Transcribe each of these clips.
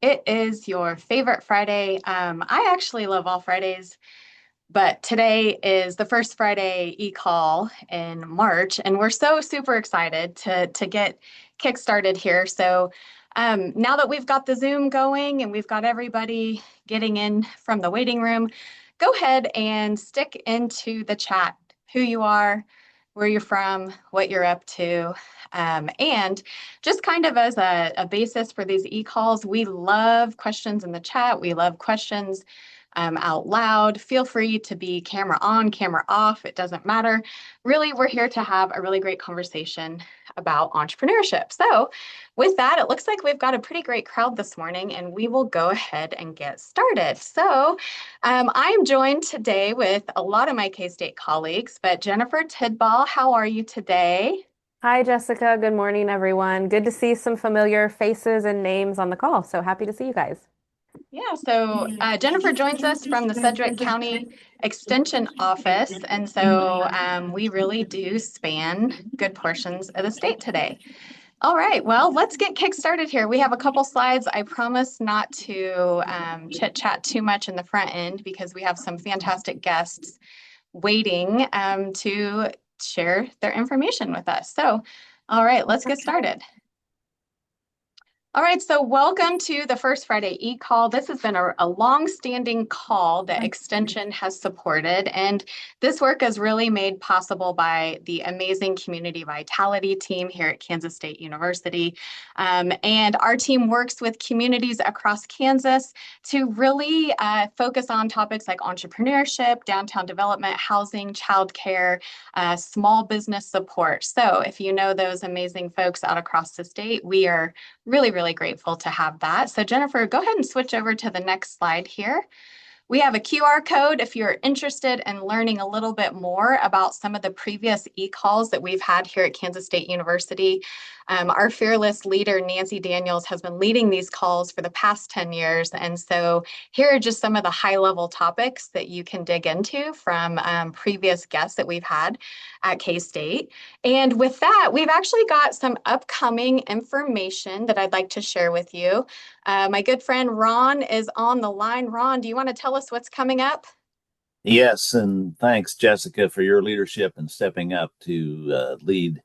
It is your favorite Friday. I actually love all Fridays, but today is the first Friday e-call in March, and we're so super excited to get kick-started here. So now that we've got the Zoom going and we've got everybody getting in from the waiting room, go ahead and stick into the chat who you are, where you're from, what you're up to. And just kind of as a basis for these e-calls, we love questions in the chat. We love questions out loud. Feel free to be camera on, camera off. It doesn't matter. Really, we're here to have a really great conversation about entrepreneurship. So with that, it looks like we've got a pretty great crowd this morning, and we will go ahead and get started. So I am joined today with a lot of my K-State colleagues, but Jennifer Tidball, how are you today? Hi, Jessica. Good morning, everyone. Good to see some familiar faces and names on the call. So happy to see you guys. Yeah, so Jennifer joins us from the Sedgwick County Extension Office, and so we really do span good portions of the state today. All right, well, let's get kick-started here. We have a couple slides. I promise not to chit-chat too much in the front end because we have some fantastic guests waiting to share their information with us. So, all right, let's get started. All right, so welcome to the First Friday e-call. This has been a long-standing call that Extension has supported, and this work is really made possible by the amazing community vitality team here at Kansas State University. And our team works with communities across Kansas to really focus on topics like entrepreneurship, downtown development, housing, childcare, small business support. So if you know those amazing folks out across the state, we are really grateful to have that. So Jennifer, go ahead and switch over to the next slide here. We have a QR code if you're interested in learning a little bit more about some of the previous e-calls that we've had here at Kansas State University. Our fearless leader, Nancy Daniels, has been leading these calls for the past 10 years. And so here are just some of the high-level topics that you can dig into from previous guests that we've had at K-State. And with that, we've actually got some upcoming information that I'd like to share with you. My good friend Ron is on the line. Ron, do you want to tell us what's coming up? Yes, and thanks, Jessica, for your leadership and stepping up to lead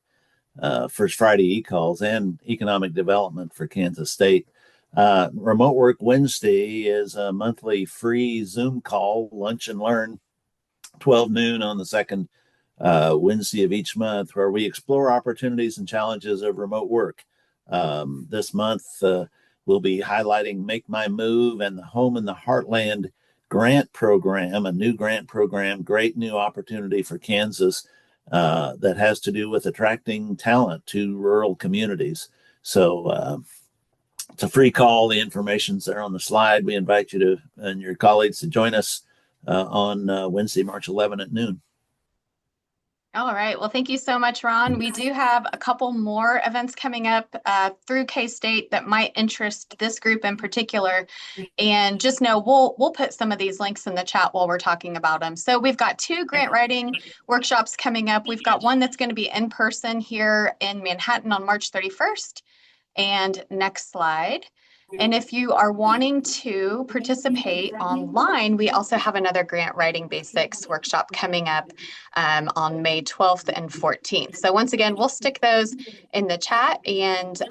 First Friday e-calls and economic development for Kansas State. Remote Work Wednesday is a monthly free Zoom call, lunch and learn, 12 noon on the second Wednesday of each month, where we explore opportunities and challenges of remote work. This month, we'll be highlighting Make My Move and the Home in the Heartland grant program, a new grant program, great new opportunity for Kansas that has to do with attracting talent to rural communities. So it's a free call. The information's there on the slide. We invite you to and your colleagues to join us on Wednesday, March 11 at noon. All right. Well, thank you so much, Ron. We do have a couple more events coming up through K-State that might interest this group in particular. And just know we'll put some of these links in the chat while we're talking about them. So we've got two grant writing workshops coming up. We've got one that's going to be in person here in Manhattan on March 31st. And next slide. And if you are wanting to participate online, we also have another grant writing basics workshop coming up on May 12th and 14th. So once again, we'll stick those in the chat and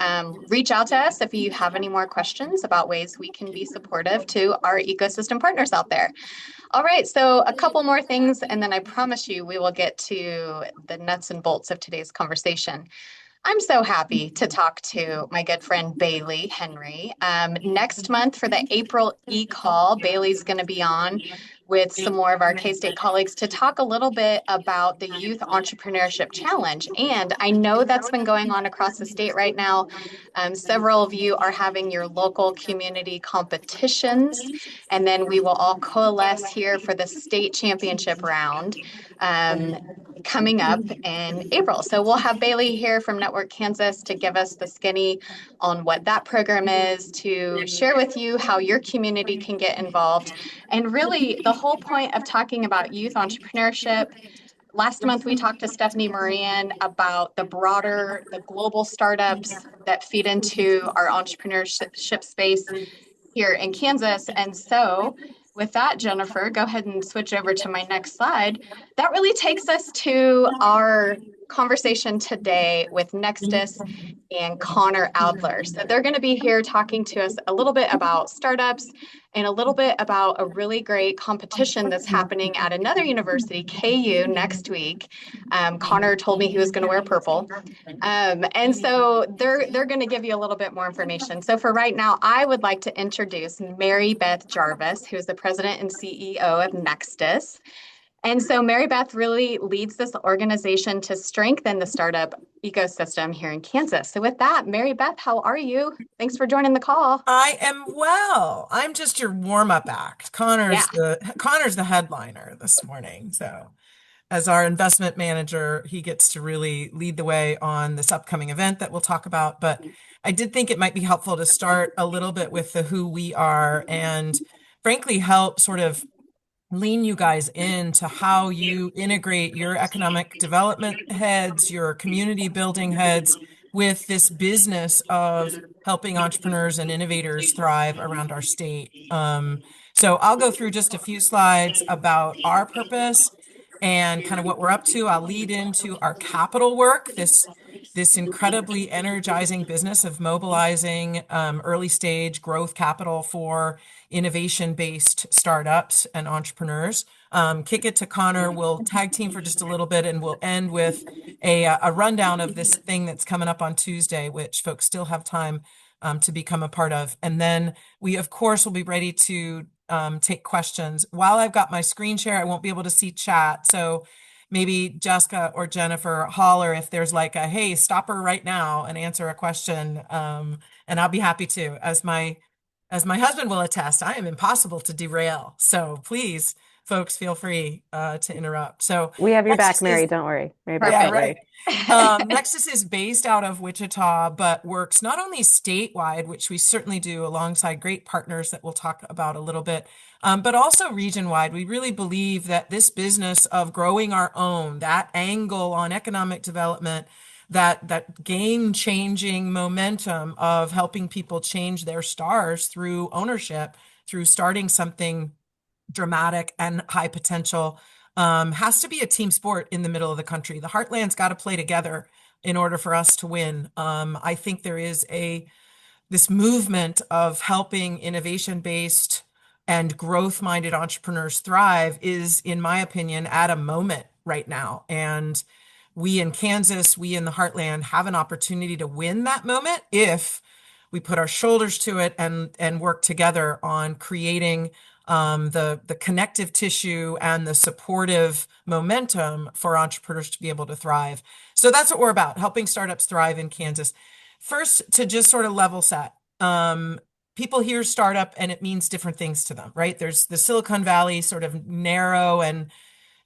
reach out to us if you have any more questions about ways we can be supportive to our ecosystem partners out there. All right, so a couple more things, and then I promise you we will get to the nuts and bolts of today's conversation. I'm so happy to talk to my good friend Bailey Henry. Next month for the April e-call, Bailey's going to be on with some more of our K-State colleagues to talk a little bit about the Youth Entrepreneurship Challenge. And I know that's been going on across the state right now. Several of you are having your local community competitions, and then we will all coalesce here for the state championship round coming up in April. So we'll have Bailey here from Network Kansas to give us the skinny on what that program is, to share with you how your community can get involved. And really the whole point of talking about youth entrepreneurship, last month we talked to Stephanie Moran about the global startups that feed into our entrepreneurship space here in Kansas. And so with that, Jennifer, go ahead and switch over to my next slide. That really takes us to our conversation today with NXTUS and Conor Adler. So they're going to be here talking to us a little bit about startups and a little bit about a really great competition that's happening at another university, KU, next week. Conor told me he was going to wear purple. And so they're going to give you a little bit more information. So for right now, I would like to introduce Mary Beth Jarvis, who is the president and CEO of NXTUS. And so Mary Beth really leads this organization to strengthen the startup ecosystem here in Kansas. So with that, Mary Beth, how are you? Thanks for joining the call. I am well. I'm just your warm-up act. Yeah. Connor's the headliner this morning. So as our investment manager, he gets to really lead the way on this upcoming event that we'll talk about. But I did think it might be helpful to start a little bit with the who we are and frankly help sort of lean you guys into how you integrate your economic development heads, your community building heads with this business of helping entrepreneurs and innovators thrive around our state. So I'll go through just a few slides about our purpose and kind of what we're up to. I'll lead into our capital work, this incredibly energizing business of mobilizing early stage growth capital for innovation-based startups and entrepreneurs. Kick it to Conor. We'll tag team for just a little bit, and we'll end with a rundown of this thing that's coming up on Tuesday, which folks still have time to become a part of. And then we, of course, will be ready to take questions. While I've got my screen share, I won't be able to see chat. So maybe Jessica or Jennifer holler if there's like a, hey, stop her right now and answer a question. And I'll be happy to. As my husband will attest, I am impossible to derail. So please, folks, feel free to interrupt. So We have your back, NXTUS Mary. is- Don't worry. Mary, Perfect. don't worry. NXTUS is based out of Wichita, but works not only statewide, which we certainly do alongside great partners that we'll talk about a little bit, but also region-wide. We really believe that this business of growing our own, that angle on economic development, that game-changing momentum of helping people change their stars through ownership, through starting something dramatic and high potential, has to be a team sport in the middle of the country. The heartland's got to play together in order for us to win. I think there is this movement of helping innovation-based and growth-minded entrepreneurs thrive is, in my opinion, at a moment right now. And we in Kansas, we in the heartland have an opportunity to win that moment if we put our shoulders to it and work together on creating the connective tissue and the supportive momentum for entrepreneurs to be able to thrive. So that's what we're about, helping startups thrive in Kansas. First, to just sort of level set, people hear startup and it means different things to them, right? There's the Silicon Valley sort of narrow and,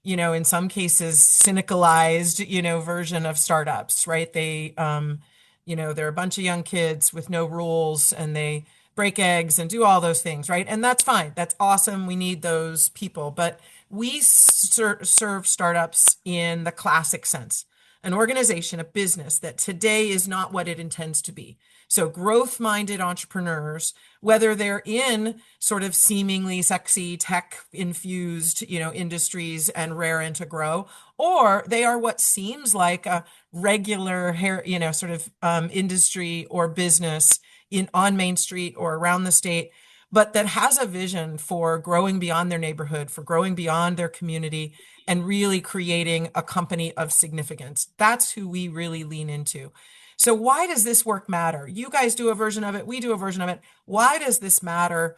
in some cases, cynicalized, version of startups, right? They're a bunch of young kids with no rules and they break eggs and do all those things, right? And that's fine. That's awesome. We need those people. But we serve startups in the classic sense, an organization, a business that today is not what it intends to be. So growth-minded entrepreneurs, whether they're in sort of seemingly sexy tech-infused, industries and raring to grow, or they are what seems like a regular, sort of industry or business on Main Street or around the state, but that has a vision for growing beyond their neighborhood, for growing beyond their community, and really creating a company of significance. That's who we really lean into. So why does this work matter? You guys do a version of it. We do a version of it. Why does this matter?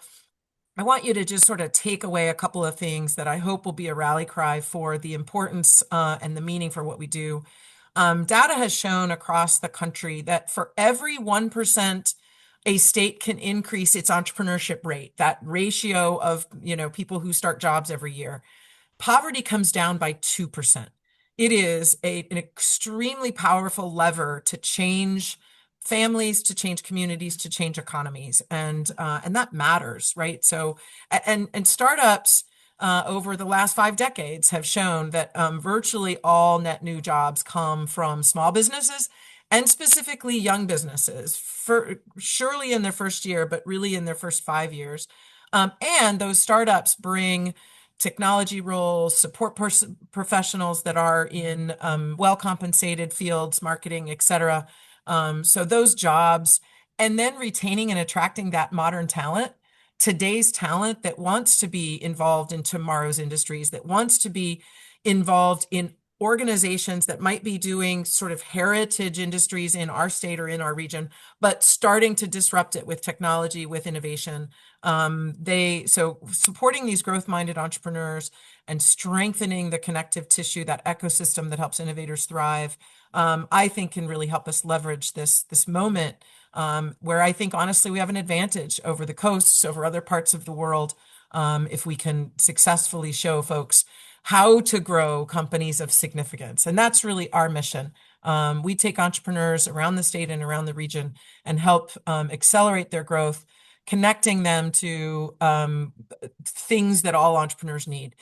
I want you to just sort of take away a couple of things that I hope will be a rally cry for the importance and the meaning for what we do. Data has shown across the country that for every 1% a state can increase its entrepreneurship rate, that ratio of, people who start jobs every year, poverty comes down by 2%. It is an extremely powerful lever to change families, to change communities, to change economies, and that matters, right? So, and startups over the last 5 decades have shown that virtually all net new jobs come from small businesses and specifically young businesses, surely in their first year, but really in their first 5 years. And those startups bring technology roles, support professionals that are in well-compensated fields, marketing, et cetera. So those jobs, and then retaining and attracting that modern talent, today's talent that wants to be involved in tomorrow's industries, that wants to be involved in organizations that might be doing sort of heritage industries in our state or in our region, but starting to disrupt it with technology, with innovation. So supporting these growth-minded entrepreneurs and strengthening the connective tissue, that ecosystem that helps innovators thrive, I think can really help us leverage this moment where I think honestly we have an advantage over the coasts, over other parts of the world, if we can successfully show folks how to grow companies of significance. And that's really our mission. We take entrepreneurs around the state and around the region and help accelerate their growth, connecting them to things that all entrepreneurs need.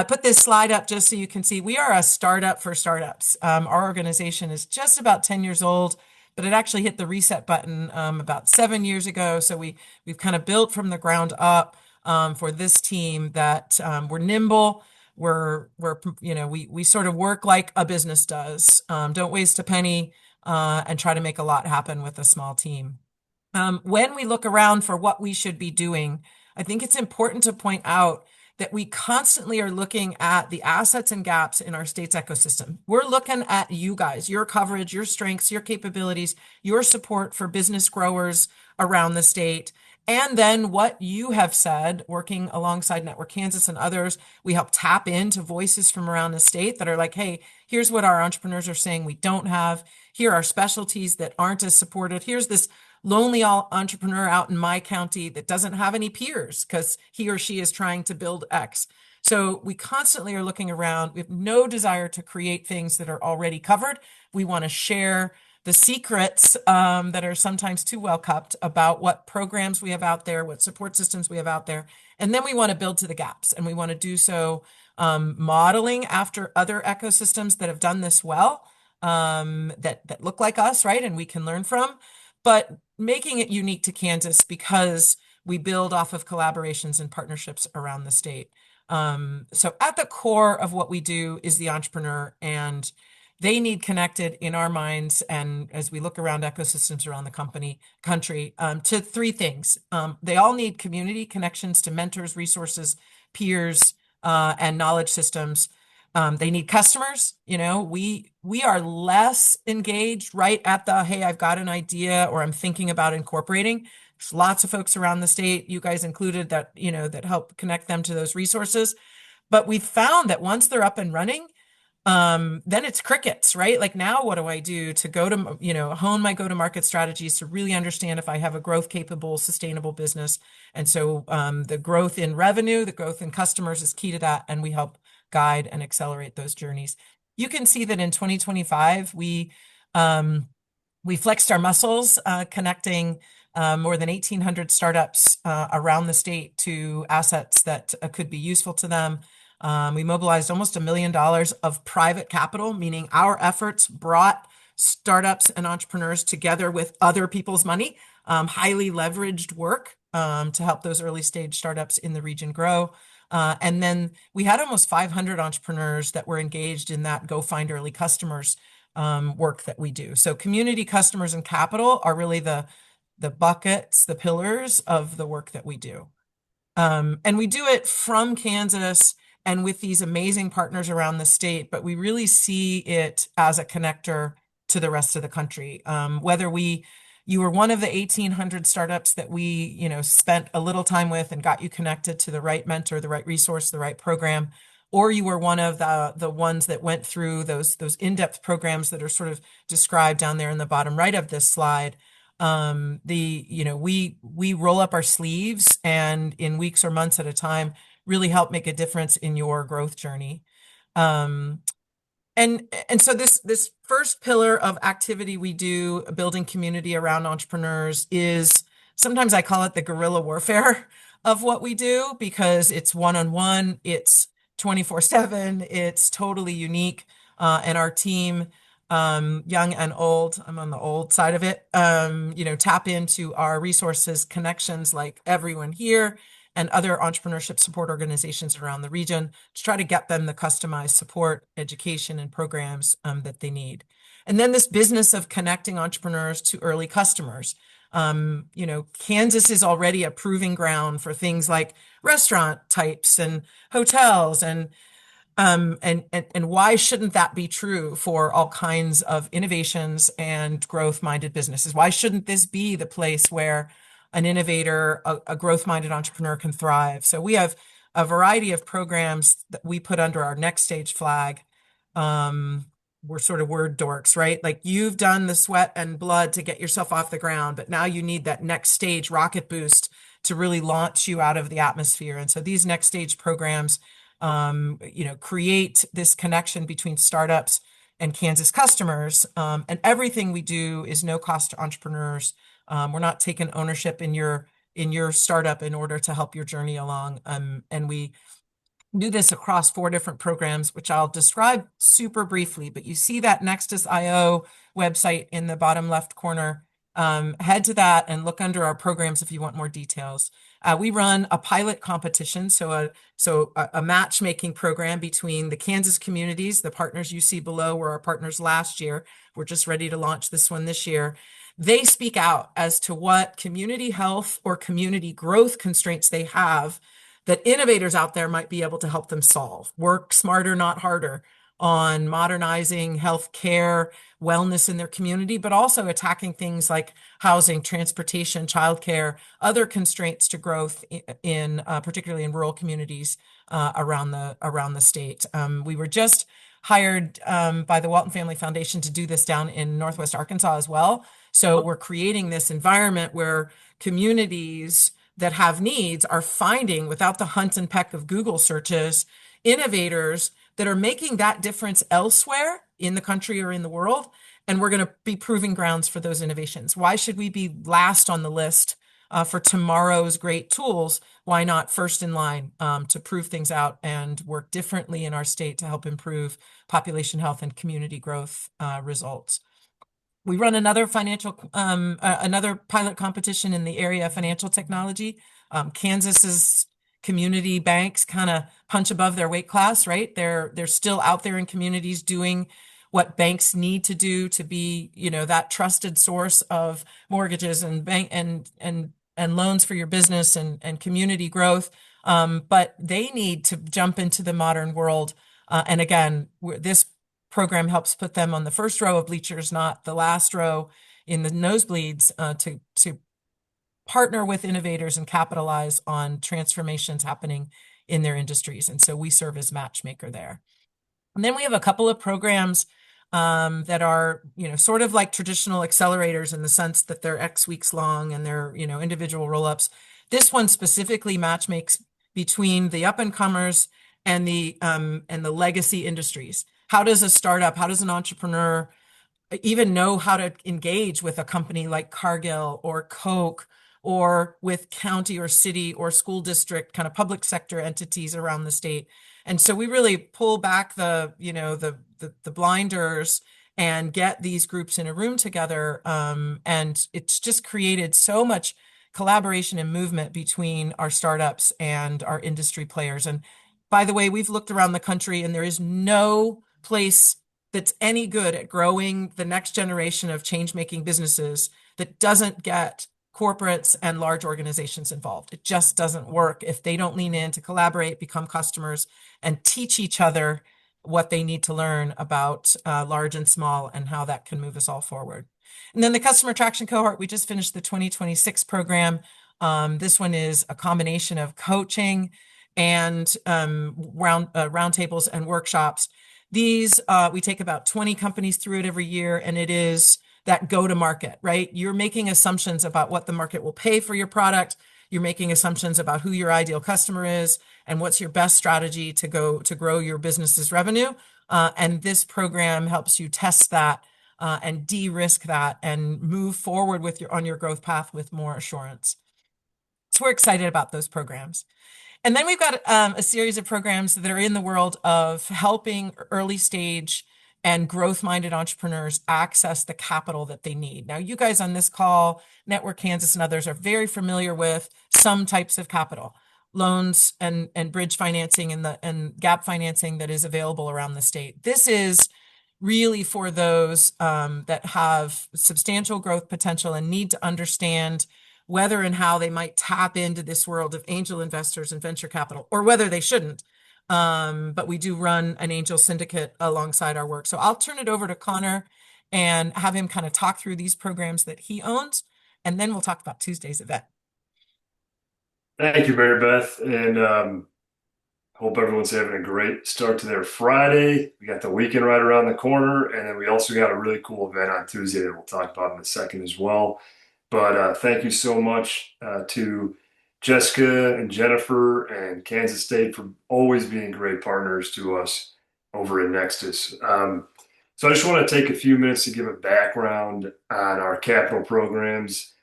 Put this slide up just so you can see we are a startup for startups. Our organization is just about 10 years old, but it actually hit the reset button about 7 years ago. So we've kind of built from the ground up for this team that we're nimble. We sort of work like a business does. Don't waste a penny and try to make a lot happen with a small team. When we look around for what we should be doing, I think it's important to point out that we constantly are looking at the assets and gaps in our state's ecosystem. We're looking at you guys, your coverage, your strengths, your capabilities, your support for business growers around the state. And then what you have said, working alongside Network Kansas and others, we help tap into voices from around the state that are like, hey, here's what our entrepreneurs are saying we don't have. Here are specialties that aren't as supported. Here's this lonely entrepreneur out in my county that doesn't have any peers because he or she is trying to build X. So we constantly are looking around. We have no desire to create things that are already covered. We want to share the secrets that are sometimes too well kept about what programs we have out there, what support systems we have out there. And then we want to build to the gaps, and we want to do so modeling after other ecosystems that have done this well, that look like us, right? And we can learn from, but making it unique to Kansas because we build off of collaborations and partnerships around the state. So at the core of what we do is the entrepreneur, and they need connected in our minds, and as we look around ecosystems around the country, to three things. They all need community connections to mentors, resources, peers, and knowledge systems. They need customers. We are less engaged right at the, hey, I've got an idea or I'm thinking about incorporating. There's lots of folks around the state, you guys included, that, that help connect them to those resources. But we found that once they're up and running, then it's crickets, right? Like, now what do I do to go to, hone my go-to-market strategies to really understand if I have a growth capable, sustainable business. And so the growth in revenue, the growth in customers is key to that. And we help guide and accelerate those journeys. You can see that in 2025, we flexed our muscles, connecting more than 1,800 startups around the state to assets that could be useful to them. We mobilized almost $1 million of private capital, meaning our efforts brought startups and entrepreneurs together with other people's money, highly leveraged work to help those early stage startups in the region grow. And then we had almost 500 entrepreneurs that were engaged in that Go Find Early Customers work that we do. So community, customers, and capital are really the buckets, the pillars of the work that we do. And we do it from Kansas and with these amazing partners around the state, but we really see it as a connector to the rest of the country. Whether you were one of the 1,800 startups that we, spent a little time with and got you connected to the right mentor, the right resource, the right program, or you were one of the ones that went through those in-depth programs that are sort of described down there in the bottom right of this slide. We roll up our sleeves and in weeks or months at a time really help make a difference in your growth journey. And so this first pillar of activity we do, building community around entrepreneurs, is sometimes I call it the guerrilla warfare. of what we do because it's one-on-one, it's 24/7, it's totally unique. And our team, young and old, I'm on the old side of it, tap into our resources, connections like everyone here and other entrepreneurship support organizations around the region to try to get them the customized support, education, and programs that they need. And then this business of connecting entrepreneurs to early customers. Kansas is already a proving ground for things like restaurant types and hotels and why shouldn't that be true for all kinds of innovations and growth-minded businesses? Why shouldn't this be the place where an innovator, a growth-minded entrepreneur can thrive? So we have a variety of programs that we put under our Next Stage flag. We're sort of word dorks, right? Like you've done the sweat and blood to get yourself off the ground, but now you need that next stage rocket boost to really launch you out of the atmosphere. And so these Next Stage programs create this connection between startups and Kansas customers. And everything we do is no cost to entrepreneurs. We're not taking ownership in your startup in order to help your journey along. And we do this across 4 different programs, which I'll describe super briefly, but you see that NXTUS.io website in the bottom left corner. Head to that and look under our programs if you want more details. We run a pilot competition, so a matchmaking program between the Kansas communities. The partners you see below were our partners last year. We're just ready to launch this one this year. They speak out as to what community health or community growth constraints they have that innovators out there might be able to help them solve. Work smarter, not harder, on modernizing healthcare, wellness in their community, but also attacking things like housing, transportation, childcare, other constraints to growth in particularly in rural communities around the state. We were just hired by the Walton Family Foundation to do this down in Northwest Arkansas as well. So we're creating this environment where communities that have needs are finding, without the hunt and peck of Google searches, innovators that are making that difference elsewhere in the country or in the world. And we're going to be proving grounds for those innovations. Why should we be last on the list for tomorrow's great tools? Why not first in line to prove things out and work differently in our state to help improve population health and community growth results? We run another another pilot competition in the area of financial technology. Kansas's community banks kind of punch above their weight class, right? They're still out there in communities doing what banks need to do to be, that trusted source of mortgages and bank and loans for your business and community growth. But they need to jump into the modern world. And again, this program helps put them on the first row of bleachers, not the last row in the nosebleeds, to partner with innovators and capitalize on transformations happening in their industries. And so we serve as matchmaker there. And then we have a couple of programs that are, sort of like traditional accelerators in the sense that they're X weeks long and they're, individual roll-ups. This one specifically matchmakes between the up-and-comers and the legacy industries. How does an entrepreneur even know how to engage with a company like Cargill or Coke or with county or city or school district kind of public sector entities around the state? And so we really pull back the blinders and get these groups in a room together. And it's just created so much collaboration and movement between our startups and our industry players. And by the way, we've looked around the country and there is no place that's any good at growing the next generation of change-making businesses that doesn't get corporates and large organizations involved. It just doesn't work if they don't lean in to collaborate, become customers, and teach each other what they need to learn about large and small and how that can move us all forward. And then the customer traction cohort, we just finished the 2026 program. This one is a combination of coaching and roundtables and workshops. These, we take about 20 companies through it every year, and it is that go to market, right? You're making assumptions about what the market will pay for your product. You're making assumptions about who your ideal customer is and what's your best strategy to grow your business's revenue. And this program helps you test that and de-risk that and move forward on your growth path with more assurance. So we're excited about those programs. And then we've got a series of programs that are in the world of helping early stage and growth-minded entrepreneurs access the capital that they need. Now, you guys on this call, Network Kansas and others, are very familiar with some types of capital, loans and bridge financing and gap financing that is available around the state. This is really for those that have substantial growth potential and need to understand whether and how they might tap into this world of angel investors and venture capital, or whether they shouldn't. But we do run an angel syndicate alongside our work. So I'll turn it over to Conor and have him kind of talk through these programs that he owns, and then we'll talk about Tuesday's event. Thank you, Mary Beth, and hope everyone's having a great start to their Friday. We got the weekend right around the corner, and then we also got a really cool event on Tuesday that we'll talk about in a second as well. But thank you so much to Jessica and Jennifer and Kansas State for always being great partners to us over at NXTUS. So I just want to take a few minutes to give a background on our capital programs.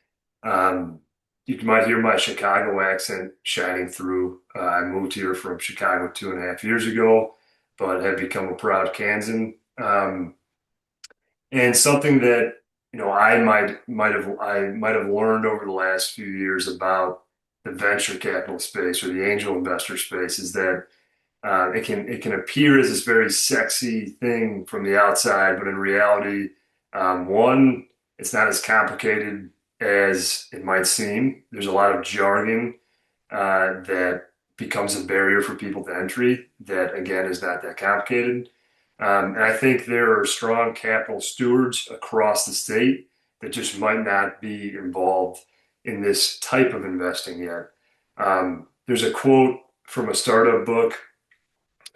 You might hear my Chicago accent shining through. I moved here from Chicago 2.5 years ago, but have become a proud Kansan. And something that I might have learned over the last few years about the venture capital space or the angel investor space is that it can appear as this very sexy thing from the outside, but in reality, one, it's not as complicated as it might seem. There's a lot of jargon that becomes a barrier for people to entry that, again, is not that complicated. And I think there are strong capital stewards across the state that just might not be involved in this type of investing yet. There's a quote from a startup book,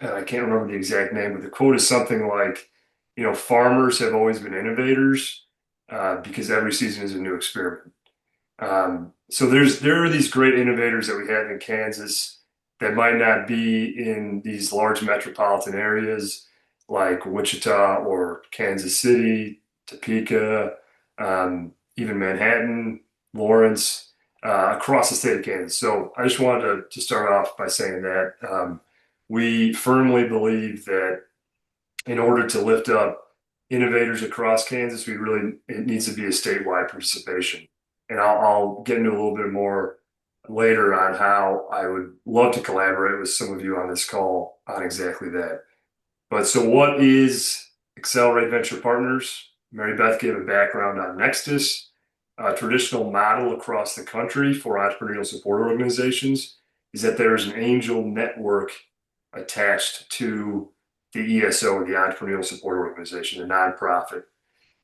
and I can't remember the exact name, but the quote is something like, farmers have always been innovators because every season is a new experiment. So there are these great innovators that we have in Kansas that might not be in these large metropolitan areas like Wichita or Kansas City, Topeka, even Manhattan, Lawrence, across the state of Kansas. So I just wanted to start off by saying that we firmly believe that in order to lift up innovators across Kansas, it needs to be a statewide participation. And I'll get into a little bit more later on how I would love to collaborate with some of you on this call on exactly that. But so what is Accelerate Venture Partners? Mary Beth gave a background on NXTUS, a traditional model across the country for entrepreneurial support organizations is that there is an angel network attached to the ESO, the Entrepreneurial Support Organization, the nonprofit.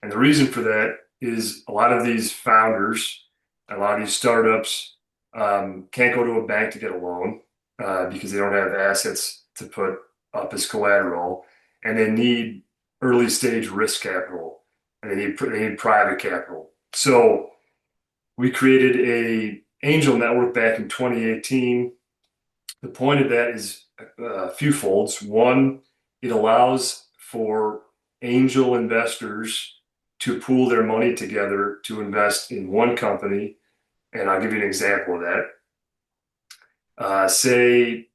And the reason for that is a lot of these founders, a lot of these startups can't go to a bank to get a loan because they don't have assets to put up as collateral, and they need early stage risk capital, and they need private capital. So we created a angel network back in 2018. The point of that is a few folds. One, it allows for angel investors to pool their money together to invest in one company. And I'll give you an example of that. Say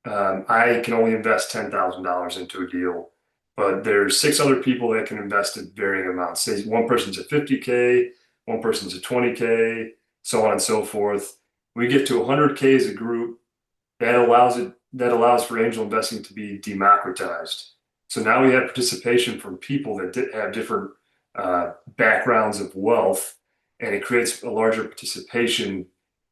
I can only invest $10,000 into a deal, but there's 6 other people that can invest at varying amounts. Say one person's at 50K, one person's at 20K, so on and so forth. We get to 100K as a group. That allows for angel investing to be democratized. So now we have participation from people that have different backgrounds of wealth, and it creates a larger participation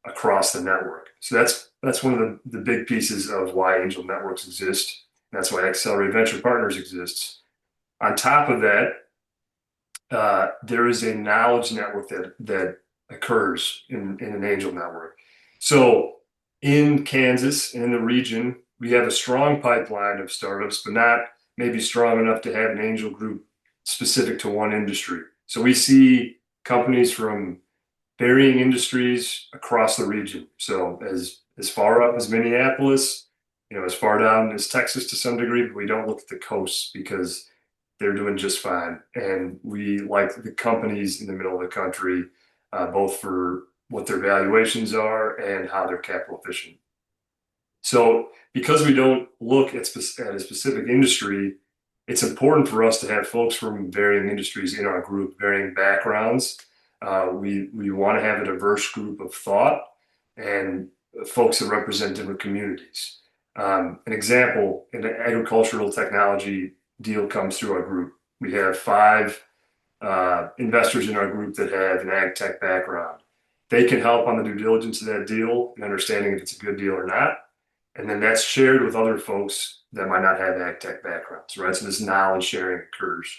across the network. So that's one of the big pieces of why angel networks exist. That's why Accelerate Venture Partners exists. On top of that, there is a knowledge network that occurs in an angel network. So in Kansas and in the region, we have a strong pipeline of startups, but not maybe strong enough to have an angel group specific to one industry. So we see companies from varying industries across the region. So as far up as Minneapolis, as far down as Texas to some degree, but we don't look at the coasts because they're doing just fine. And we like the companies in the middle of the country, both for what their valuations are, and how they're capital efficient. So because we don't look at a specific industry, it's important for us to have folks from varying industries in our group, varying backgrounds. We want to have a diverse group of thought and folks that represent different communities. An example, an agricultural technology deal comes through our group. We have 5 investors in our group that have an ag tech background. They can help on the due diligence of that deal and understanding if it's a good deal or not. And then that's shared with other folks that might not have ag tech backgrounds, right? So this knowledge sharing occurs.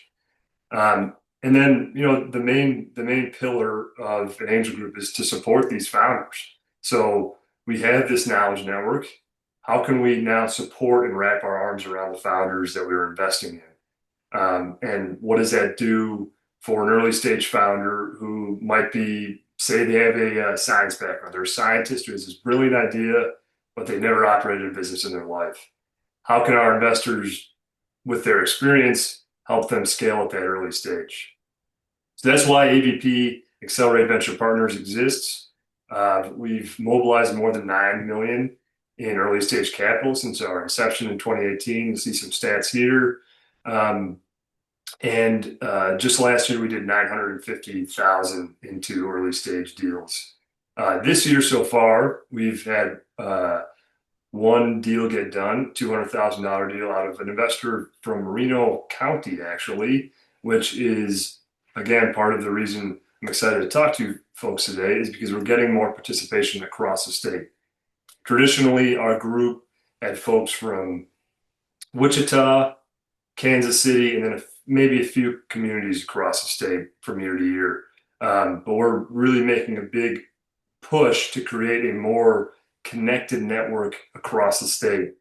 And then, the main pillar of an angel group is to support these founders. So we have this knowledge network. How can we now support and wrap our arms around the founders that we were investing in? And what does that do for an early stage founder who might be, say they have a science background, they're a scientist who has this brilliant idea, but they never operated a business in their life. How can our investors, with their experience, help them scale at that early stage? So that's why AVP, Accelerate Venture Partners, exists. We've mobilized more than $9 million in early stage capital since our inception in 2018. You'll see some stats here. And just last year, we did $950,000 into early stage deals. This year so far, we've had one deal get done, $200,000 deal out of an investor from Reno County, actually, which is, again, part of the reason I'm excited to talk to folks today is because we're getting more participation across the state. Traditionally, our group had folks from Wichita, Kansas City, and then maybe a few communities across the state from year to year. But we're really making a big push to create a more connected network across the state.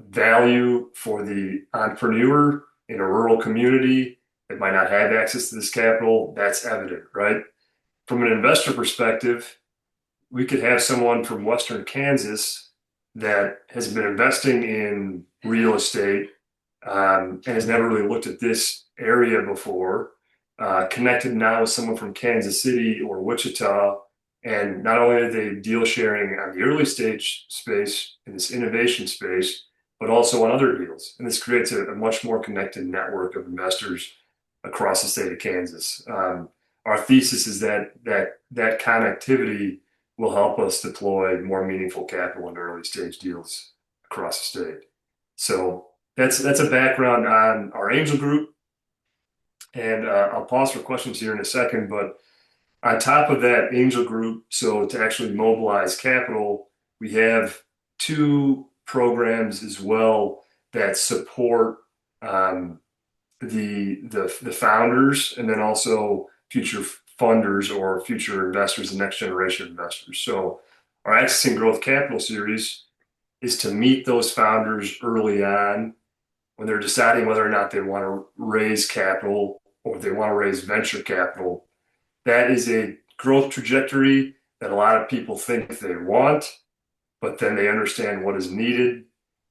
Value for the entrepreneur in a rural community that might not have access to this capital, that's evident, right? From an investor perspective, we could have someone from Western Kansas that has been investing in real estate and has never really looked at this area before, connected now with someone from Kansas City or Wichita. And not only are they deal sharing on the early stage space, in this innovation space, but also on other deals. And this creates a much more connected network of investors across the state of Kansas. Our thesis is that connectivity will help us deploy more meaningful capital in early stage deals across the state. So that's a background on our angel group. And I'll pause for questions here in a second, but on top of that angel group, so to actually mobilize capital, we have 2 programs as well that support the founders and then also future funders or future investors, the next generation investors. So our Accessing Growth Capital series is to meet those founders early on when they're deciding whether or not they want to raise capital or if they want to raise venture capital. That is a growth trajectory that a lot of people think they want, but then they understand what is needed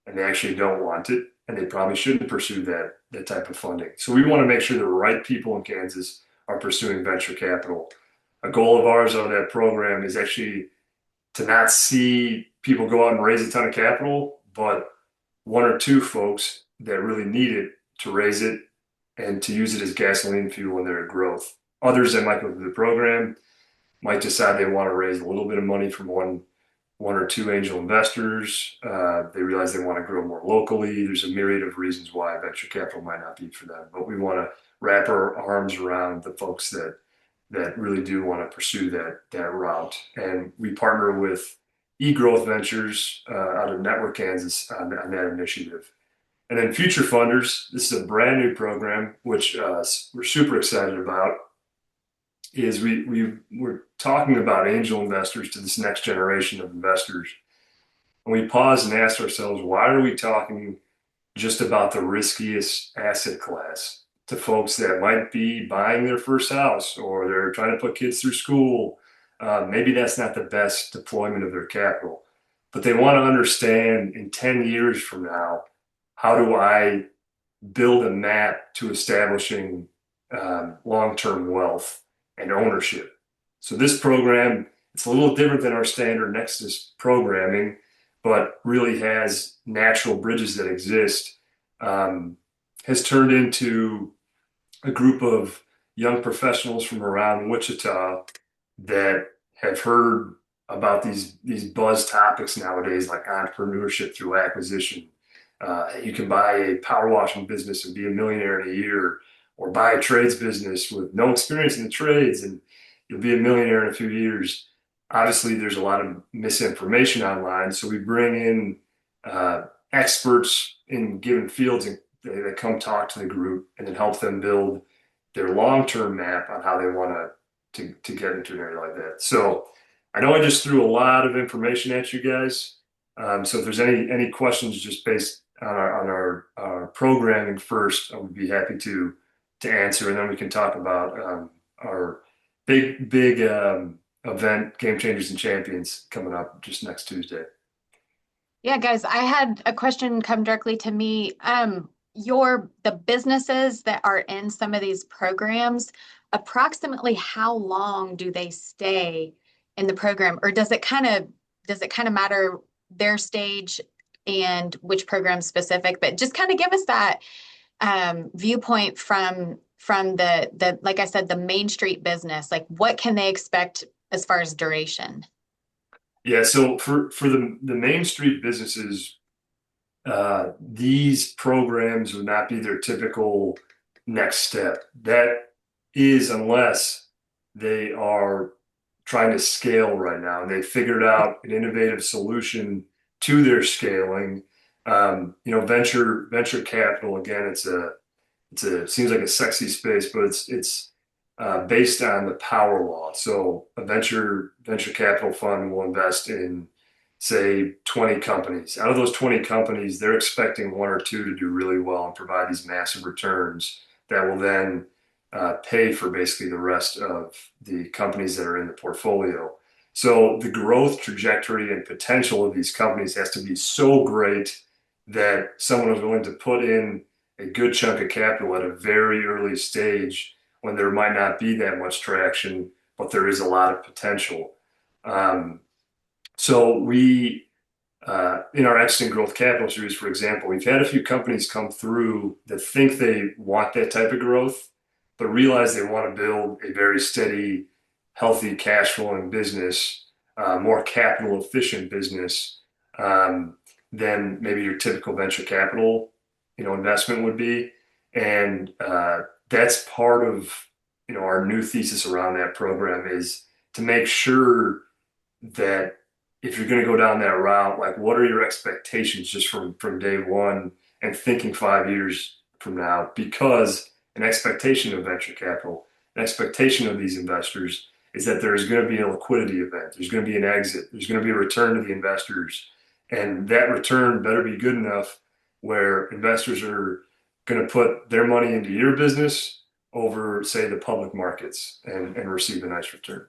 and they actually don't want it. And they probably shouldn't pursue that type of funding. So we want to make sure the right people in Kansas are pursuing venture capital. A goal of ours on that program is actually to not see people go out and raise a ton of capital, but 1 or 2 folks that really need it to raise it and to use it as gasoline fuel in their growth. Others that might go through the program might decide they want to raise a little bit of money from one or 2 angel investors. They realize they want to grow more locally. There's a myriad of reasons why venture capital might not be for them, but we want to wrap our arms around the folks that really do want to pursue that route. And we partner with eGrowth Ventures out of Network, Kansas on that initiative. And then Future Funders, this is a brand new program, which we're super excited about, is we're talking about angel investors to this next generation of investors. And we paused and asked ourselves, why are we talking just about the riskiest asset class to folks that might be buying their first house or they're trying to put kids through school? Maybe that's not the best deployment of their capital, but they want to understand in 10 years from now, how do I build a map to establishing long-term wealth and ownership? So this program, it's a little different than our standard NXTUS programming, but really has natural bridges that exist, has turned into a group of young professionals from around Wichita that have heard about these buzz topics nowadays, like entrepreneurship through acquisition. You can buy a power washing business and be a millionaire in a year, or buy a trades business with no experience in the trades and you'll be a millionaire in a few years. Obviously, there's a lot of misinformation online, so we bring in experts in given fields and they come talk to the group and then help them build their long-term map on how they want to get into an area like that. So I know I just threw a lot of information at you guys. So if there's any questions just based on our programming first, I would be happy to answer, and then we can talk about our big event, Game Changers and Champions, coming up just next Tuesday. Yeah, guys, I had a question come directly to me. The businesses that are in some of these programs, approximately how long do they stay in the program, or does it kind of matter their stage and which program specific? But just kind of give us that viewpoint from the like I said, the Main Street business. Like, what can they expect as far as duration? Yeah, so for the Main Street businesses, these programs would not be their typical next step. That is, unless they are trying to scale right now and they figured out an innovative solution to their scaling. Venture capital, again, it seems like a sexy space, but it's based on the power law. So a venture capital fund will invest in, say, 20 companies. Out of those 20 companies, they're expecting one or two to do really well and provide these massive returns that will then pay for basically the rest of the companies that are in the portfolio. So the growth trajectory and potential of these companies has to be so great that someone is willing to put in a good chunk of capital at a very early stage when there might not be that much traction, but there is a lot of potential. So we, in our Exit and Growth Capital series, for example, we've had a few companies come through that think they want that type of growth, but realize they want to build a very steady, healthy, cash flowing business, more capital efficient business than maybe your typical venture capital, investment would be. And that's part of, our new thesis around that program is to make sure that if you're going to go down that route, like, what are your expectations just from day one and thinking 5 years from now? Because an expectation of venture capital, an expectation of these investors is that there's going to be a liquidity event. There's going to be an exit. There's going to be a return to the investors. And that return better be good enough where investors are going to put their money into your business over, say, the public markets and receive a nice return.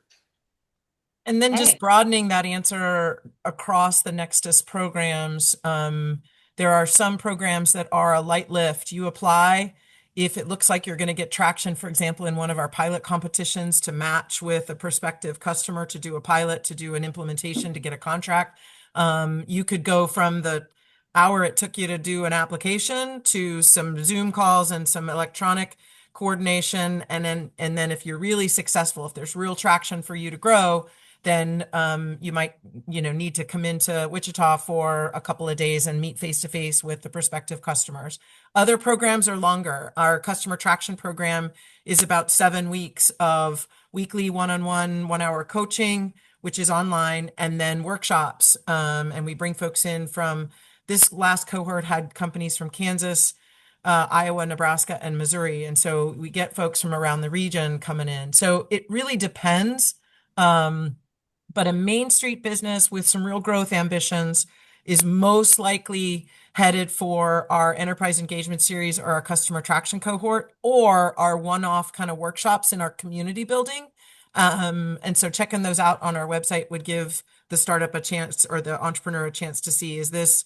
And then just Hey. broadening that answer across the NXTUS programs, there are some programs that are a light lift. You apply if it looks like you're going to get traction, for example, in one of our pilot competitions, to match with a prospective customer to do a pilot, to do an implementation, to get a contract. You could go from the hour it took you to do an application to some Zoom calls and some electronic coordination. And then if you're really successful, if there's real traction for you to grow, then you might, need to come into Wichita for a couple of days and meet face to face with the prospective customers. Other programs are longer. Our customer traction program is about 7 weeks of weekly one-on-one, 1-hour coaching, which is online, and then workshops. And we bring folks in from this last cohort had companies from Kansas, Iowa, Nebraska, and Missouri. And so we get folks from around the region coming in. So it really depends. But a Main Street business with some real growth ambitions is most likely headed for our enterprise engagement series or our customer traction cohort or our one-off kind of workshops in our community building. And so checking those out on our website would give the startup a chance or the entrepreneur a chance to see, is this,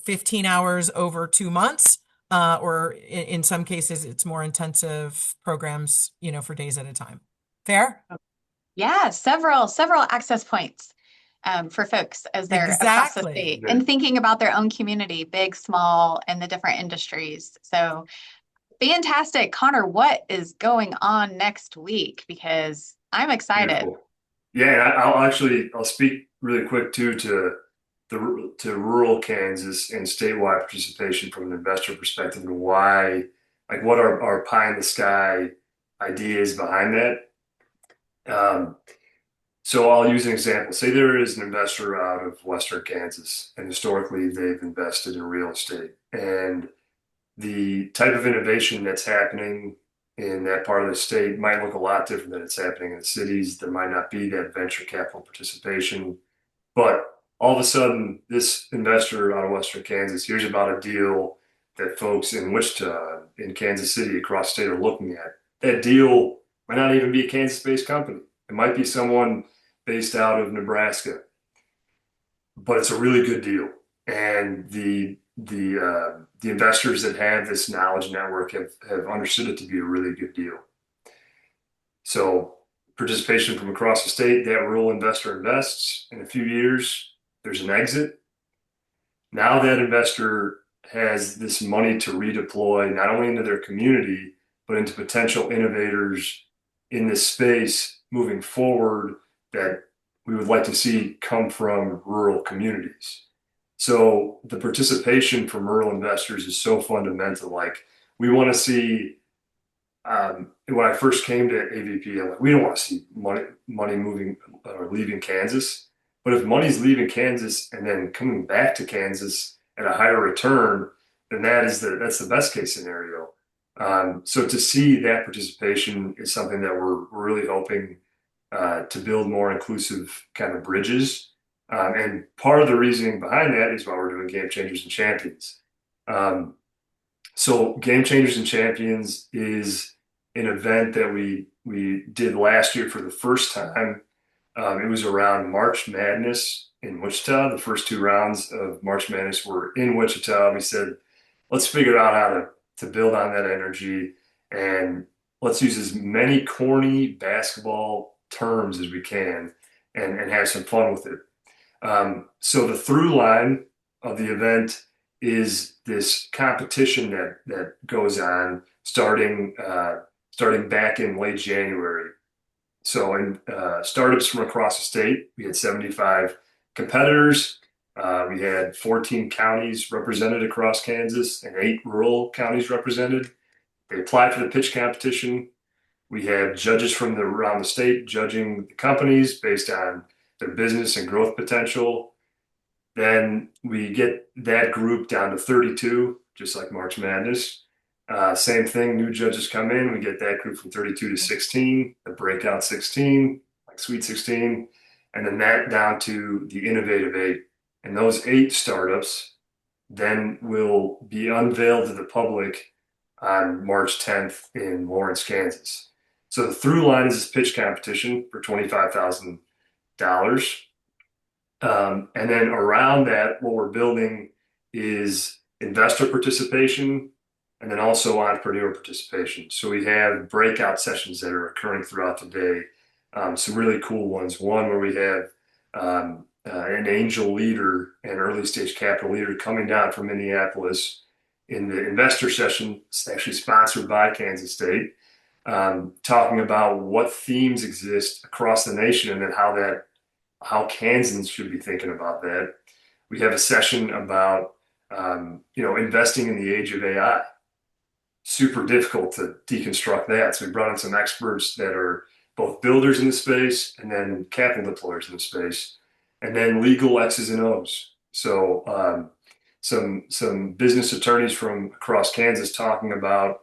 15 hours over 2 months? Or in some cases, it's more intensive programs, for days at a time. Fair? Yeah, several access points for folks as they're across the Exactly. state Yeah. and thinking about their own community, big, small, and the different industries. So fantastic. Connor, what is going on next week? Because I'm excited. Beautiful. Yeah, and I'll speak really quick too to rural Kansas and statewide participation from an investor perspective and why, like what our pie in the sky idea is behind that. Um, so I'll use an example. Say there is an investor out of Western Kansas, and historically they've invested in real estate. And the type of innovation that's happening in that part of the state might look a lot different than it's happening in the cities. There might not be that venture capital participation, but all of a sudden, this investor out of Western Kansas hears about a deal that folks in Wichita, in Kansas City, across the state are looking at. That deal might not even be a Kansas-based company. It might be someone based out of Nebraska, but it's a really good deal. And the investors that have this knowledge network have understood it to be a really good deal. So participation from across the state, that rural investor invests. In a few years, there's an exit. Now that investor has this money to redeploy not only into their community, but into potential innovators in this space moving forward that we would like to see come from rural communities. So the participation from rural investors is so fundamental. Like we want to see, when I first came to AVP, I'm like, we don't want to see money moving or leaving Kansas. But if money's leaving Kansas and then coming back to Kansas at a higher return, then that's the best case scenario. So to see that participation is something that we're really hoping to build more inclusive kind of bridges. And part of the reasoning behind that is why we're doing Gamechangers and Champions. So Gamechangers and Champions is an event that we did last year for the first time. It was around March Madness in Wichita. The first two rounds of March Madness were in Wichita. We said, let's figure out how to build on that energy and let's use as many corny basketball terms as we can and have some fun with it. So the through line of the event is this competition that goes on starting back in late January. So in startups from across the state, we had 75 competitors. We had 14 counties represented across Kansas and 8 rural counties represented. They applied for the pitch competition. We had judges from around the state judging the companies based on their business and growth potential. Then we get that group down to 32, just like March Madness. Same thing, new judges come in. We get that group from 32 to 16, the breakout 16, like Sweet 16, and then that down to the Innovative 8. And those 8 startups then will be unveiled to the public on March 10th in Lawrence, Kansas. So the through line is this pitch competition for $25,000. And then around that, what we're building is investor participation and then also entrepreneur participation. So we have breakout sessions that are occurring throughout the day. Some really cool ones. One where we have an angel leader and early stage capital leader coming down from Minneapolis in the investor session. It's actually sponsored by Kansas State, talking about what themes exist across the nation and then how Kansans should be thinking about that. We have a session about investing in the age of AI. Super difficult to deconstruct that. So we brought in some experts that are both builders in the space and then capital deployers in the space, and then legal X's and O's. So some business attorneys from across Kansas talking about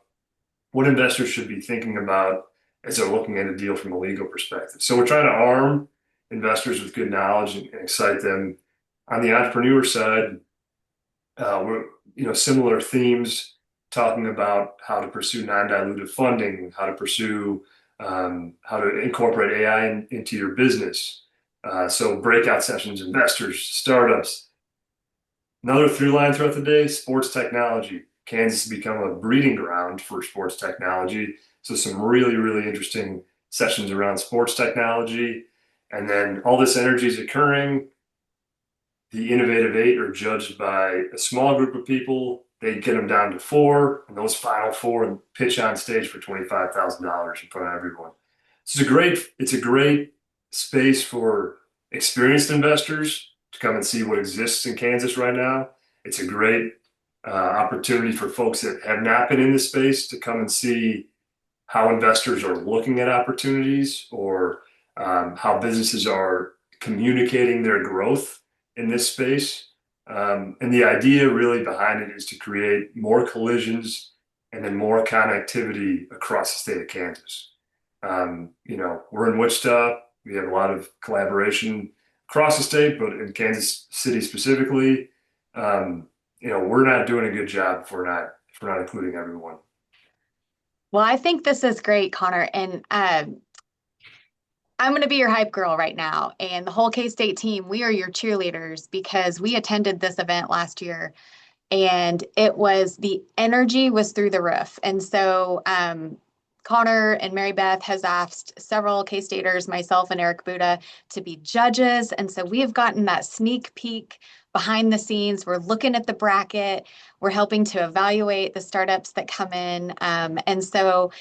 what investors should be thinking about as they're looking at a deal from a legal perspective. So we're trying to arm investors with good knowledge and excite them. On the entrepreneur side, we're similar themes, talking about how to pursue non-dilutive funding, how to pursue how to incorporate AI into your business. So breakout sessions, investors, startups. Another through line throughout the day, sports technology. Kansas has become a breeding ground for sports technology. So some really, really interesting sessions around sports technology. And then all this energy is occurring. The innovative eight are judged by a small group of people. They get them down to four, and those final four and pitch on stage for $25,000 in front of everyone. So it's a great space for experienced investors to come and see what exists in Kansas right now. It's a great opportunity for folks that have not been in this space to come and see how investors are looking at opportunities, or how businesses are communicating their growth in this space. And the idea really behind it is to create more collisions and then more connectivity across the state of Kansas. We're in Wichita. We have a lot of collaboration across the state, but in Kansas City specifically, we're not doing a good job if we're not including everyone. Well, I think this is great, Connor. And I'm going to be your hype girl right now. And the whole K-State team, we are your cheerleaders because we attended this event last year and the energy was through the roof. And so Connor and Mary Beth has asked several K-Staters, myself and Eric Buda, to be judges. And so we have gotten that sneak peek behind the scenes. We're looking at the bracket. We're helping to evaluate the startups that come in. And so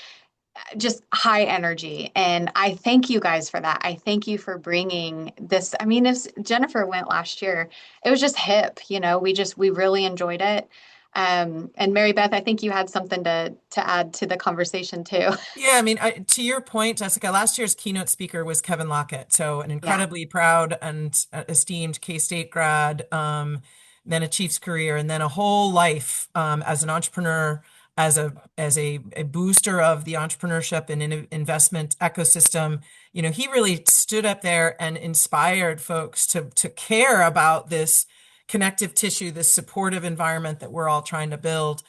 just high energy. And I thank you guys for that. I thank you for bringing this. I mean, if Jennifer went last year, it was just hip, we really enjoyed it. And Mary Beth, I think you had something to add to the conversation too. Yeah, I mean, to your point, Jessica, last year's keynote speaker was Kevin Lockett. So an incredibly proud and esteemed K-State grad, then a Chiefs career, and then a whole life as an entrepreneur, as a booster of the entrepreneurship and investment ecosystem. He really stood up there and inspired folks to care about this connective tissue, this supportive environment that we're all trying to build.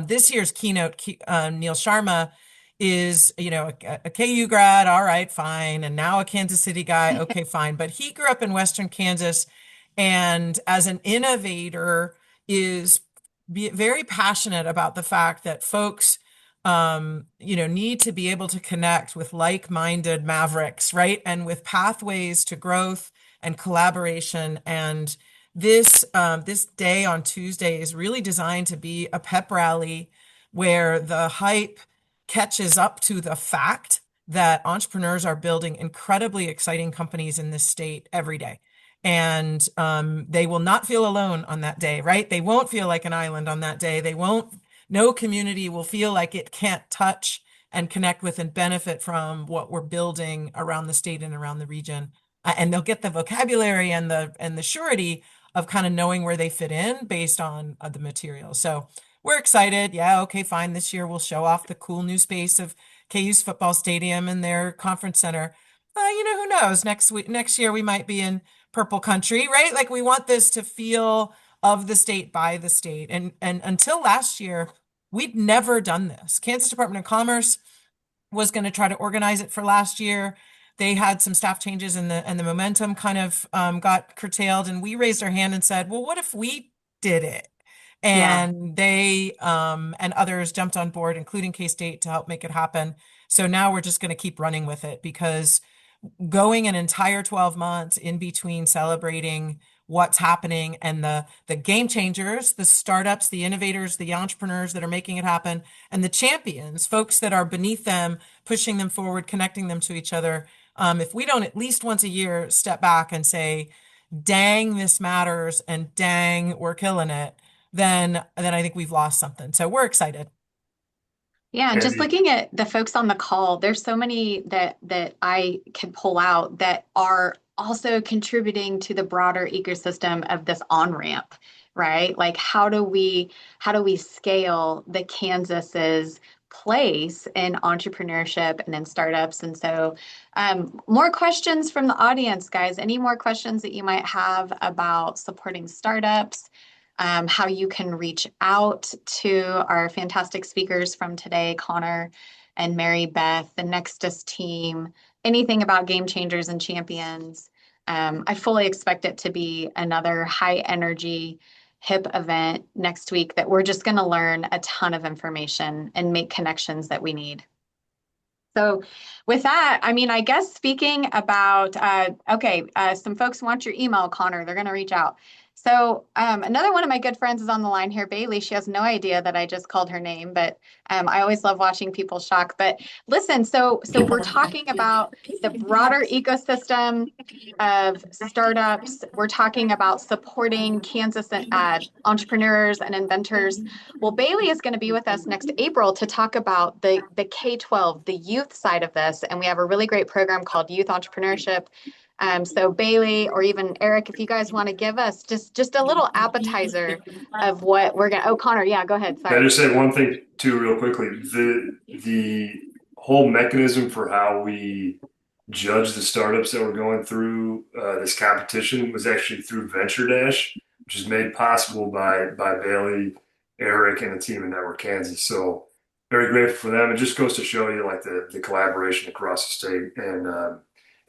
This year's keynote, Neil Sharma, is, a KU grad, all right, fine, and now a Kansas City guy, okay, fine. But he grew up in Western Kansas, and as an innovator, is very passionate about the fact that folks, need to be able to connect with like-minded mavericks, right? And with pathways to growth and collaboration. And this day on Tuesday is really designed to be a pep rally where the hype catches up to the fact that entrepreneurs are building incredibly exciting companies in this state every day. And they will not feel alone on that day, right? They won't feel like an island on that day. No community will feel like it can't touch and connect with and benefit from what we're building around the state and around the region. And they'll get the vocabulary and the surety of kind of knowing where they fit in based on the material. So we're excited. Yeah, okay, fine. This year we'll show off the cool new space of KU's football stadium and their conference center. Who knows? Next year we might be in purple country, right? Like, we want this to feel of the state, by the state. And until last year, we'd never done this. Kansas Department of Commerce was going to try to organize it for last year. They had some staff changes and the momentum kind of got curtailed. And we raised our hand and said, well, what if we did it? And they and others jumped on board, including K-State, to help make it happen. So now we're just going to keep running with it, because going an entire 12 months in between celebrating what's happening and the game changers, the startups, the innovators, the entrepreneurs that are making it happen, and the champions, folks that are beneath them, pushing them forward, connecting them to each other. If we don't at least once a year step back and say, dang, this matters, and dang, we're killing it, then I think we've lost something. So we're excited. Yeah, and just looking at the folks on the call, there's so many that I can pull out that are also contributing to the broader ecosystem of this on-ramp, right? Like, how do we scale the Kansas's place in entrepreneurship and in startups? And so more questions from the audience, guys. Any more questions that you might have about supporting startups? How you can reach out to our fantastic speakers from today, Connor and Mary Beth, the NXTUS team, anything about Gamechangers and Champions. I fully expect it to be another high energy, hip event next week that we're just going to learn a ton of information and make connections that we need. So with that, I mean, I guess speaking about, some folks want your email, Connor. They're going to reach out. So another one of my good friends is on the line here, Bailey. She has no idea that I just called her name, but I always love watching people shock. But listen, so we're talking about the broader ecosystem of startups. We're talking about supporting Kansas entrepreneurs and inventors. Well, Bailey is going to be with us next April to talk about the K-12, the youth side of this. And we have a really great program called Youth Entrepreneurship. So Bailey or even Eric, if you guys want to give us just a little appetizer of what we're going to, oh, Connor, yeah, go ahead. Can I Sorry. just say one thing too, real quickly? The whole mechanism for how we judge the startups that were going through this competition was actually through Venture Dash, which is made possible by Bailey, Eric, and the team in Network Kansas. So very grateful for them. It just goes to show you like the collaboration across the state, and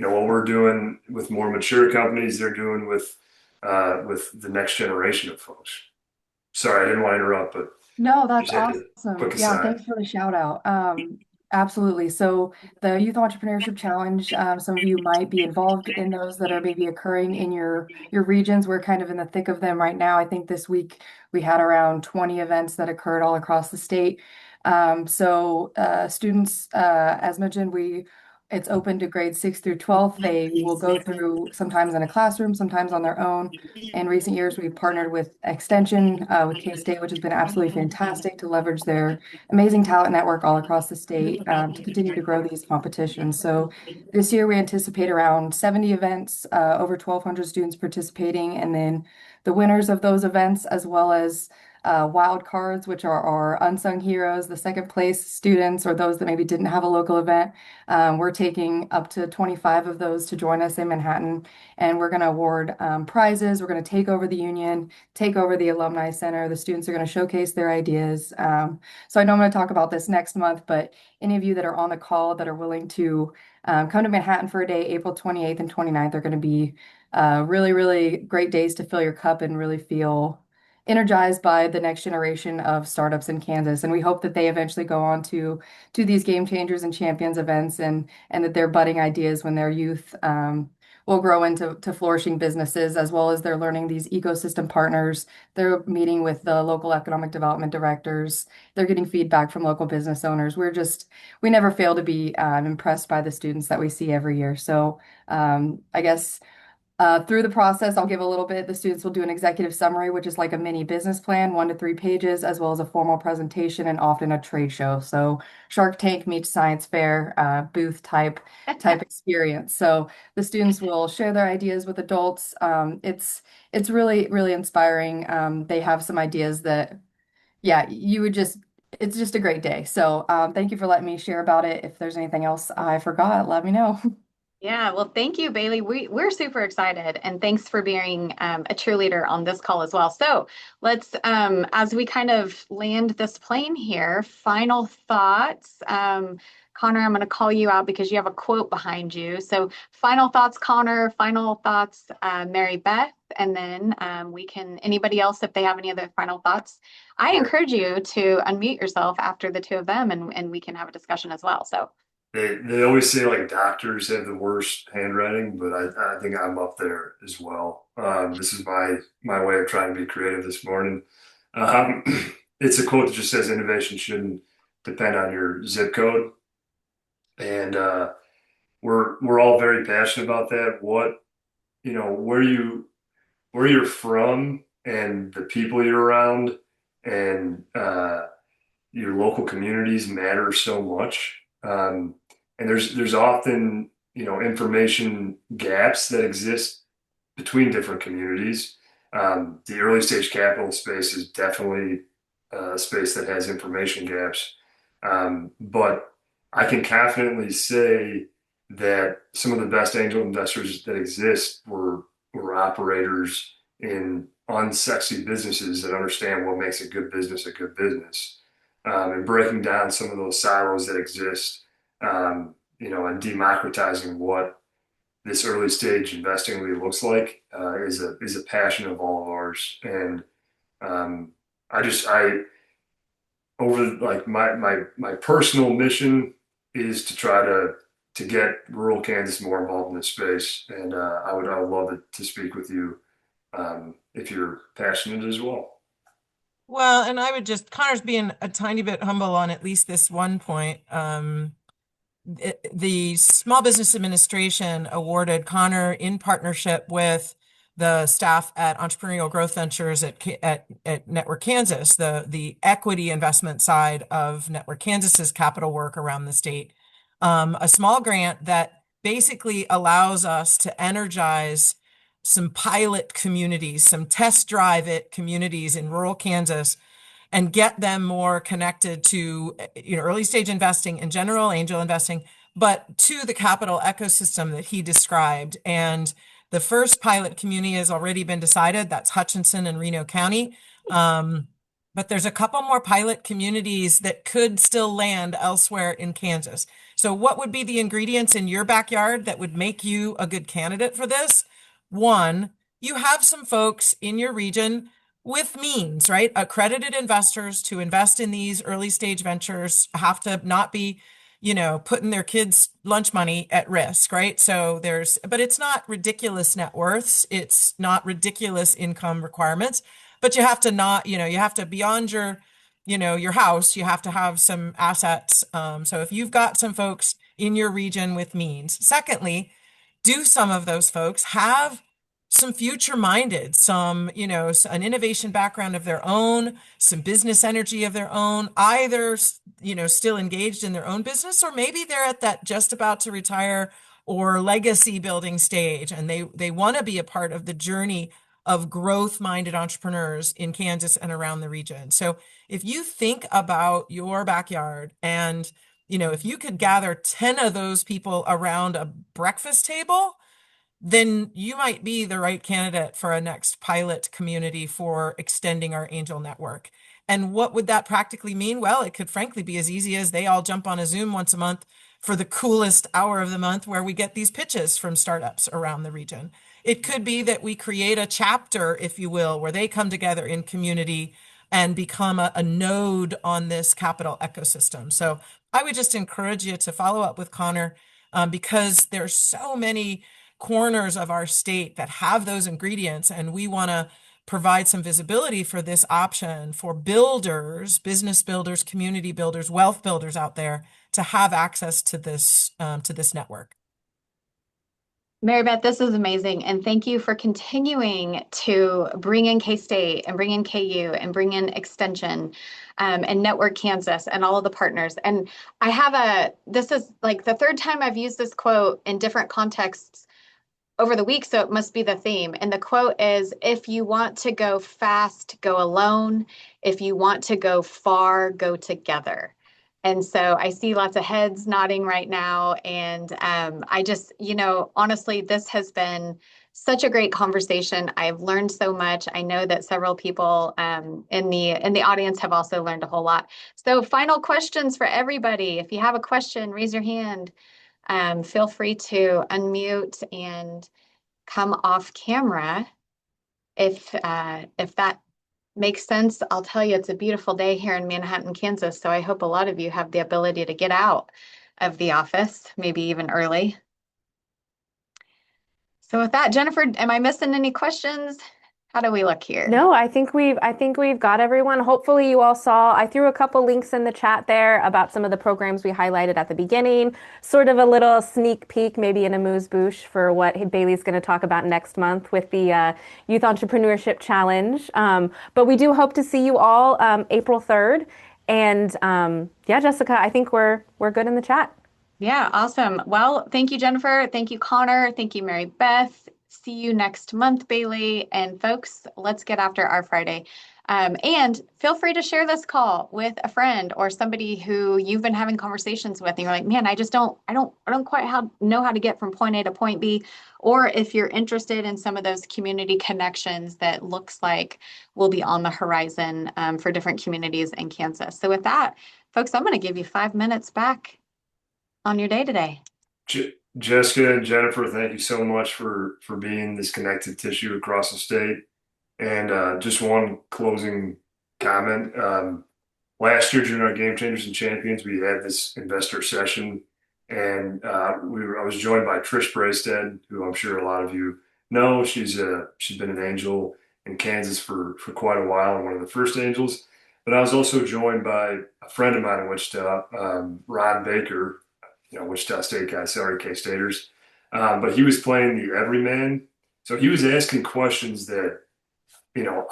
what we're doing with more mature companies, they're doing with the next generation of folks. Sorry, I didn't want to interrupt, but No, that's just had a awesome. quick Yeah, aside. thanks for the shout out. Absolutely. So the Youth Entrepreneurship Challenge, some of you might be involved in those that are maybe occurring in your regions. We're kind of in the thick of them right now. I think this week we had around 20 events that occurred all across the state. Students, as mentioned, it's open to grades 6 through 12th. They will go through sometimes in a classroom, sometimes on their own. In recent years, we've partnered with Extension with K-State, which has been absolutely fantastic to leverage their amazing talent network all across the state to continue to grow these competitions. So this year we anticipate around 70 events, over 1,200 students participating, and then the winners of those events, as well as wild cards, which are our unsung heroes, the second place students, or those that maybe didn't have a local event. We're taking up to 25 of those to join us in Manhattan, and we're going to award prizes. We're going to take over the union, take over the Alumni Center. The students are going to showcase their ideas. So I know I'm going to talk about this next month, but any of you that are on the call that are willing to come to Manhattan for a day, April 28th and 29th, are going to be really, really great days to fill your cup and really feel energized by the next generation of startups in Kansas. And we hope that they eventually go on to these Game Changers and Champions events, and that their budding ideas when they're youth will grow into flourishing businesses, as well as they're learning these ecosystem partners. They're meeting with the local economic development directors. They're getting feedback from local business owners. We never fail to be impressed by the students that we see every year. So I guess through the process, I'll give a little bit. The students will do an executive summary, which is like a mini business plan, 1 to 3 pages, as well as a formal presentation and often a trade show. So Shark Tank meets Science Fair, booth type experience. So the students will share their ideas with adults. It's really, really inspiring. They have some ideas that, yeah, it's just a great day. So thank you for letting me share about it. If there's anything else I forgot, let me know. Yeah, well, thank you, Bailey. We're super excited, and thanks for being a cheerleader on this call as well. So let's, as we kind of land this plane here, final thoughts. Connor, I'm going to call you out because you have a quote behind you. So final thoughts, Connor. Final thoughts, Mary Beth, and then anybody else, if they have any other final thoughts, I encourage you to unmute yourself after the two of them, and we can have a discussion as well. So. They always say like doctors have the worst handwriting, but I think I'm up there as well. This is my way of trying to be creative this morning. Um, it's a quote that just says innovation shouldn't depend on your zip code, and we're all very passionate about that. Where you're from and the people you're around and your local communities matter so much. And there's often, information gaps that exist between different communities. The early stage capital space is definitely a space that has information gaps. But I can confidently say that some of the best angel investors that exist were operators in unsexy businesses that understand what makes a good business a good business, and breaking down some of those silos that exist, and democratizing what this early stage investing really looks like is a passion of all of ours. And I over like my personal mission is to try to get rural Kansas more involved in this space. And I would love to speak with you if you're passionate as well. Well, and I would just, Connor's being a tiny bit humble on at least this one point. The Small Business Administration awarded Connor in partnership with the staff at Entrepreneurial Growth Ventures at Network Kansas, the equity investment side of Network Kansas's capital work around the state, a small grant that basically allows us to energize some pilot communities, some test drive it communities in rural Kansas and get them more connected to early stage investing in general, angel investing, but to the capital ecosystem that he described. And the first pilot community has already been decided. That's Hutchinson and Reno County. But there's a couple more pilot communities that could still land elsewhere in Kansas. So what would be the ingredients in your backyard that would make you a good candidate for this? One, you have some folks in your region with means, right? Accredited investors to invest in these early stage ventures have to not be, putting their kids' lunch money at risk, right? So but it's not ridiculous net worths. It's not ridiculous income requirements, but you have to not, you have to beyond your house, you have to have some assets. So if you've got some folks in your region with means. Secondly, do some of those folks have some future minded, some, an innovation background of their own, some business energy of their own, either, still engaged in their own business, or maybe they're at that just about to retire or legacy building stage, and they want to be a part of the journey of growth minded entrepreneurs in Kansas and around the region. So if you think about your backyard and, if you could gather 10 of those people around a breakfast table, then you might be the right candidate for a next pilot community for extending our angel network. And what would that practically mean? Well, it could frankly be as easy as they all jump on a Zoom once a month for the coolest hour of the month where we get these pitches from startups around the region. It could be that we create a chapter, if you will, where they come together in community and become a node on this capital ecosystem. So I would just encourage you to follow up with Connor because there's so many corners of our state that have those ingredients, and we want to provide some visibility for this option for builders, business builders, community builders, wealth builders out there to have access to this network. Mary Beth, this is amazing. And thank you for continuing to bring in K-State and bring in KU and bring in Extension and Network Kansas and all of the partners. And this is like the third time I've used this quote in different contexts over the week, so it must be the theme. And the quote is, if you want to go fast, go alone. If you want to go far, go together. And so I see lots of heads nodding right now. And I just, honestly, this has been such a great conversation. I've learned so much. I know that several people in the audience have also learned a whole lot. So final questions for everybody. If you have a question, raise your hand. Feel free to unmute and come off camera. If that makes sense, I'll tell you it's a beautiful day here in Manhattan, Kansas. So I hope a lot of you have the ability to get out of the office, maybe even early. So with that, Jennifer, am I missing any questions? How do we look here? No, I think we've got everyone. Hopefully you all saw, I threw a couple links in the chat there about some of the programs we highlighted at the beginning, sort of a little sneak peek, maybe in a amuse-bouche for what Bailey's going to talk about next month with the Youth Entrepreneurship Challenge. But we do hope to see you all April 3rd. And yeah, Jessica, I think we're good in the chat. Yeah, awesome. Well, thank you, Jennifer. Thank you, Connor. Thank you, Mary Beth. See you next month, Bailey. And folks, let's get after our Friday. And feel free to share this call with a friend or somebody who you've been having conversations with, and you're like, man, I don't quite know how to get from point A to point B. Or if you're interested in some of those community connections that looks like will be on the horizon for different communities in Kansas. So with that, folks, I'm going to give you 5 minutes back on your day today. Jessica and Jennifer, thank you so much for being this connective tissue across the state. And just one closing comment. last year during our Game Changers and Champions, we had this investor session, and I was joined by Trish Braystead, who I'm sure a lot of you know. She's been an angel in Kansas for quite a while, and one of the first angels. But I was also joined by a friend of mine in Wichita, Ron Baker, Wichita State guy, sorry, K-Staters. But he was playing the everyman. So he was asking questions that,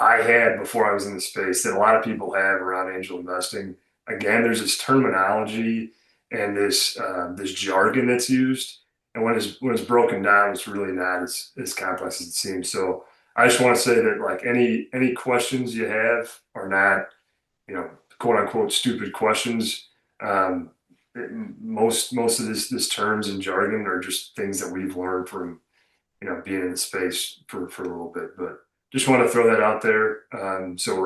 I had before I was in the space that a lot of people have around angel investing. Again, there's this terminology and this jargon that's used. And when it's broken down, it's really not as complex as it seems. So I just want to say that like any questions you have are not, quote unquote stupid questions. Um, most of this terms and jargon are just things that we've learned from being in the space for a little bit. But just want to throw that out there. So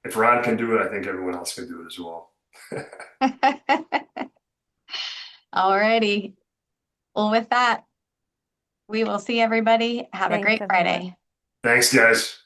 if Ron can do it, I think everyone else can do it as well. Alrighty. Well, with that, we will see everybody. Have a Thanks, great everyone. Friday. Thanks, guys.